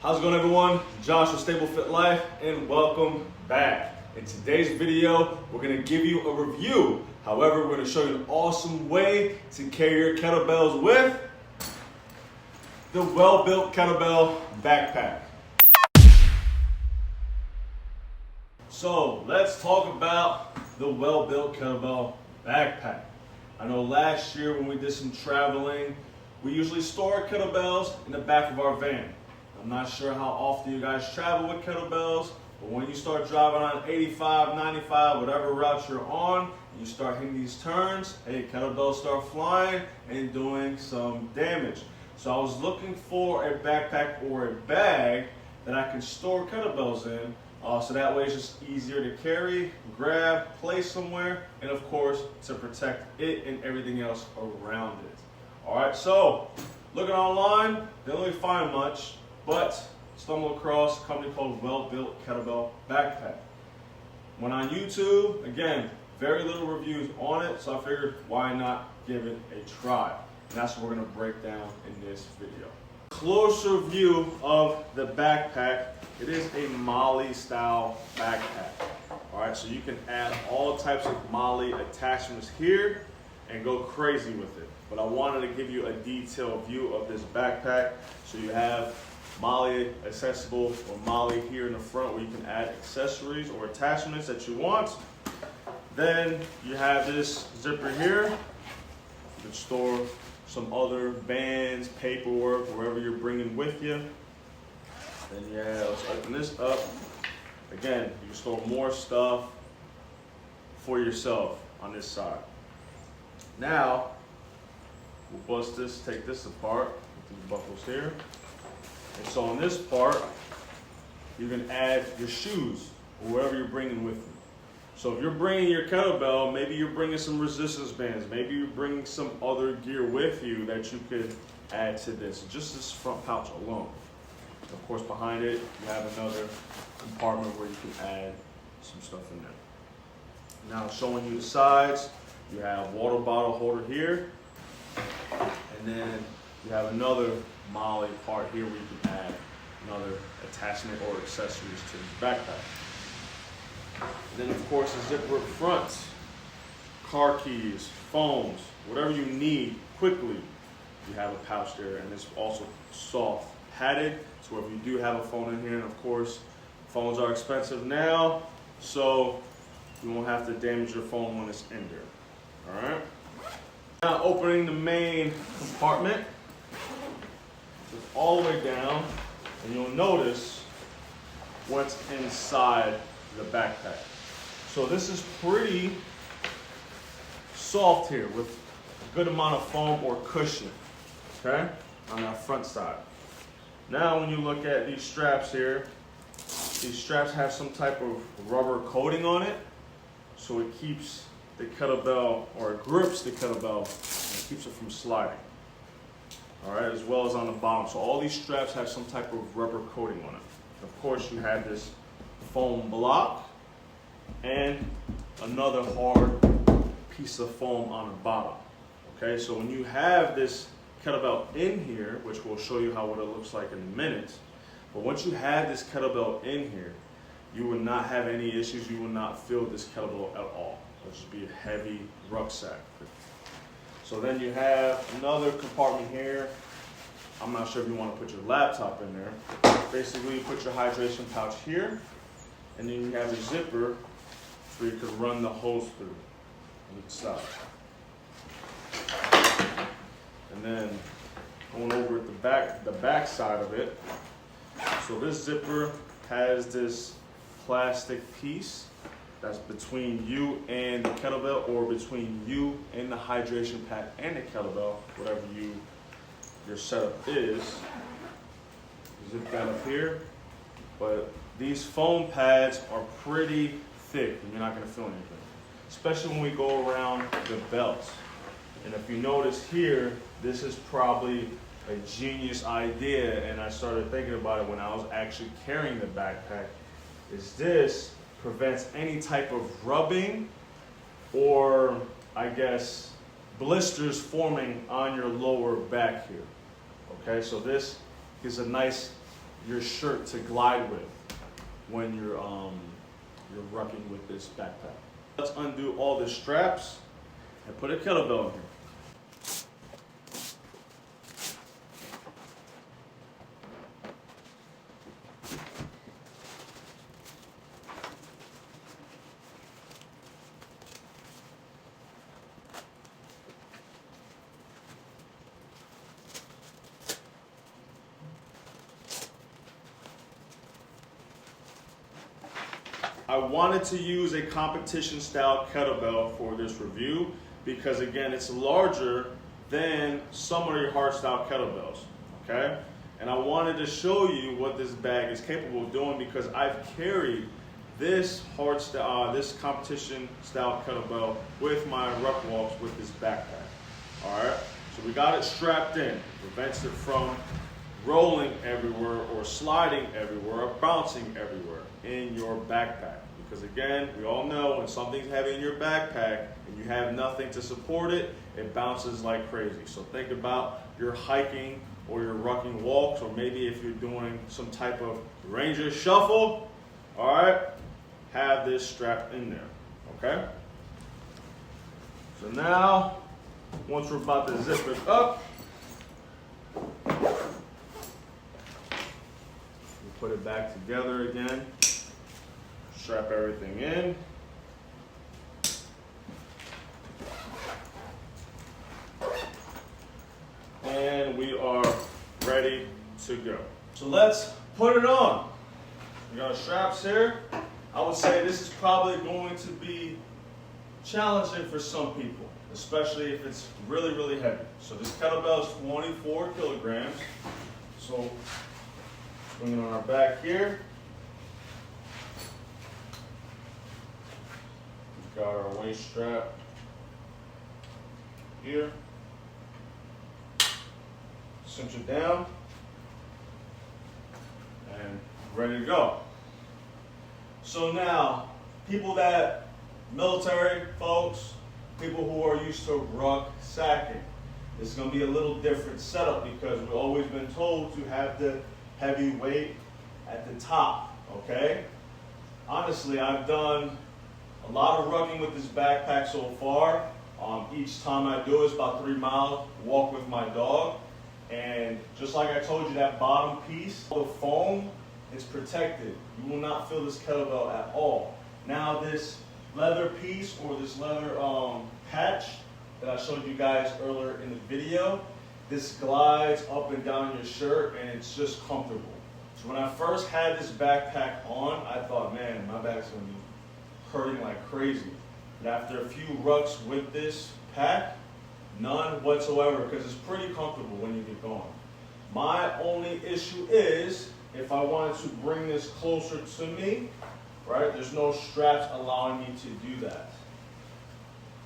How's it going, everyone? Josh with Stabil Fit Life, and welcome back. In today's video, we're going to give you a review. However, we're going to show you an awesome way to carry your kettlebells with the Well Built Kettlebell backpack. So let's talk about the Well Built Kettlebell backpack. I know last year when we did some traveling, we usually store our kettlebells in the back of our van. I'm not sure how often you guys travel with kettlebells, but when you start driving on 85, 95, whatever route you're on, you start hitting these turns, hey, kettlebells start flying and doing some damage. So I was looking for a backpack or a bag that I can store kettlebells in, so that way it's just easier to carry, grab, place somewhere, and of course to protect it and everything else around it. All right, so looking online, didn't really find much, but stumbled across a company called Well Built Kettlebell backpack. Went on YouTube, again, very little reviews on it, so I figured why not give it a try. And that's what we're gonna break down in this video. Closer view of the backpack. It is a MOLLE style backpack. All right, so you can add all types of MOLLE attachments here and go crazy with it. But I wanted to give you a detailed view of this backpack. So you have MOLLE accessible or MOLLE here in the front where you can add accessories or attachments that you want. Then you have this zipper here. You can store some other bands, paperwork, wherever you're bringing with you. Then let's open this up. Again, you can store more stuff for yourself on this side. Now, we'll bust this, take this apart, with these buckles here. And so on this part, you can add your shoes or whatever you're bringing with you. So if you're bringing your kettlebell, maybe you're bringing some resistance bands, maybe you're bringing some other gear with you that you could add to this, just this front pouch alone. Of course, behind it, you have another compartment where you can add some stuff in there. Now, showing you the sides, you have water bottle holder here, and then you have another MOLLE part here where you can add another attachment or accessories to the backpack. And then, of course, the zipper up front, car keys, phones, whatever you need quickly, you have a pouch there, and it's also soft padded, so if you do have a phone in here, and of course, phones are expensive now, so you won't have to damage your phone when it's in there. All right. Now opening the main compartment, it's all the way down, and you'll notice what's inside the backpack. So this is pretty soft here with a good amount of foam or cushion, okay, on that front side. Now when you look at these straps here, these straps have some type of rubber coating on it, so it keeps the kettlebell, or it grips the kettlebell and keeps it from sliding. All right, as well as on the bottom. So all these straps have some type of rubber coating on it. Of course, you have this foam block and another hard piece of foam on the bottom. Okay, so when you have this kettlebell in here, which we'll show you what it looks like in a minute, but once you have this kettlebell in here, you will not have any issues. You will not feel this kettlebell at all. It'll just be a heavy rucksack. So then you have another compartment here. I'm not sure if you want to put your laptop in there. Basically, you put your hydration pouch here, and then you have a zipper where you can run the hose through on each side. And then going over at the back side of it. So this zipper has this plastic piece that's between you and the kettlebell, or between you and the hydration pad and the kettlebell, whatever your setup is. Zip that up here. But these foam pads are pretty thick and you're not gonna feel anything, especially when we go around the belt. And if you notice here, this is probably a genius idea, and I started thinking about it when I was actually carrying the backpack, is this prevents any type of rubbing or, I guess, blisters forming on your lower back here. Okay, so this gives a nice your shirt to glide with when you're rucking with this backpack. Let's undo all the straps and put a kettlebell in here. I wanted to use a competition style kettlebell for this review because again, it's larger than some of your hardstyle kettlebells, okay? And I wanted to show you what this bag is capable of doing because I've carried this this competition style kettlebell with my ruck walks with this backpack, all right? So we got it strapped in, prevents it from rolling everywhere or sliding everywhere or bouncing everywhere in your backpack. Because again, we all know when something's heavy in your backpack and you have nothing to support it, it bounces like crazy. So think about your hiking or your rucking walks, or maybe if you're doing some type of ranger shuffle, all right, have this strapped in there, okay? So now, once we're about to zip it up, put it back together again, strap everything in. And we are ready to go. So let's put it on. We got our straps here. I would say this is probably going to be challenging for some people, especially if it's really, really heavy. So this kettlebell is 24 kilograms. So bring it on our back here. We've got our waist strap here. Cinch it down and ready to go. So now, military folks, people who are used to ruck sacking, this is going to be a little different setup because we've always been told to have the heavy weight at the top, okay? Honestly, I've done a lot of rucking with this backpack so far. Each time I do is about 3 mile walk with my dog. And just like I told you, that bottom piece, the foam, it's protected. You will not feel this kettlebell at all. Now this leather piece or this leather patch that I showed you guys earlier in the video, this glides up and down your shirt and it's just comfortable. So when I first had this backpack on, I thought, man, my back's gonna be hurting like crazy. But after a few rucks with this pack, none whatsoever, because it's pretty comfortable when you get going. My only issue is, if I wanted to bring this closer to me, right, there's no straps allowing me to do that.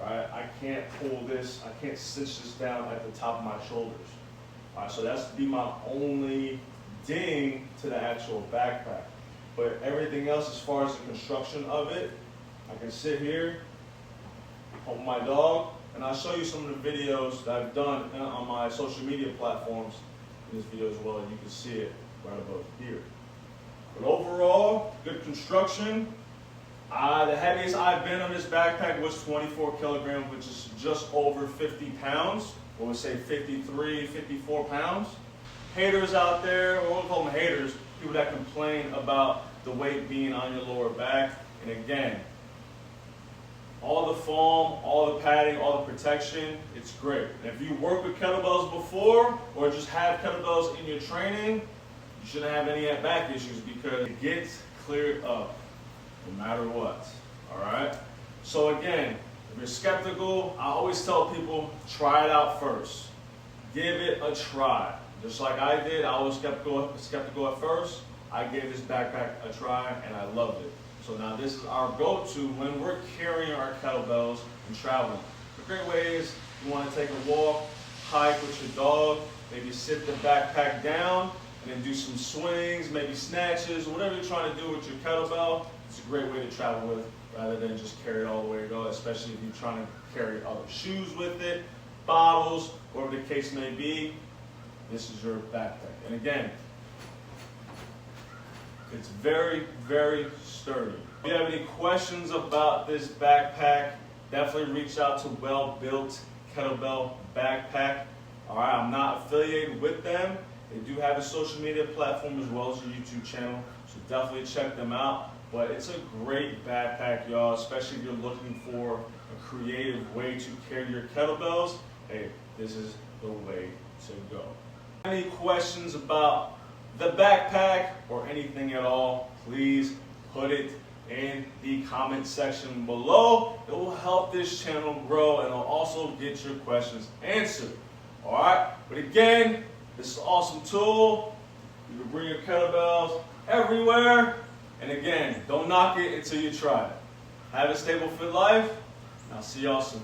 Right? I can't pull this, I can't cinch this down at the top of my shoulders. All right, so that's to be my only ding to the actual backpack. But everything else, as far as the construction of it, I can sit here, hold my dog, and I'll show you some of the videos that I've done on my social media platforms in this video as well, and you can see it right above here. But overall, good construction. The heaviest I've been on this backpack was 24 kilograms, which is just over 50 pounds. Or we'll say 53, 54 pounds. Haters out there, or we'll call them haters, people that complain about the weight being on your lower back. And again, all the foam, all the padding, all the protection, it's great. And if you work with kettlebells before, or just have kettlebells in your training, you shouldn't have any back issues because it gets cleared up no matter what, all right? So again, if you're skeptical, I always tell people, try it out first. Give it a try. Just like I did, I was skeptical at first. I gave this backpack a try and I loved it. So now this is our go-to when we're carrying our kettlebells and traveling. A great way is you want to take a walk, hike with your dog, maybe sit the backpack down and then do some swings, maybe snatches, whatever you're trying to do with your kettlebell. It's a great way to travel with rather than just carry it all the way to go, especially if you're trying to carry other shoes with it, bottles, whatever the case may be. This is your backpack. And again, It's very, very sturdy. If you have any questions about this backpack, definitely reach out to Well Built Kettlebell Backpack. Alright, I'm not affiliated with them. They do have a social media platform as well as a YouTube channel, so definitely check them out. But it's a great backpack, y'all, especially if you're looking for a creative way to carry your kettlebells. Hey, this is the way to go. Any questions about the backpack or anything at all, please put it in the comment section below. It will help this channel grow and it'll also get your questions answered. Alright, but again, this is an awesome tool. You can bring your kettlebells everywhere. And again, don't knock it until you try it. Have a stable, fit life, and I'll see y'all soon.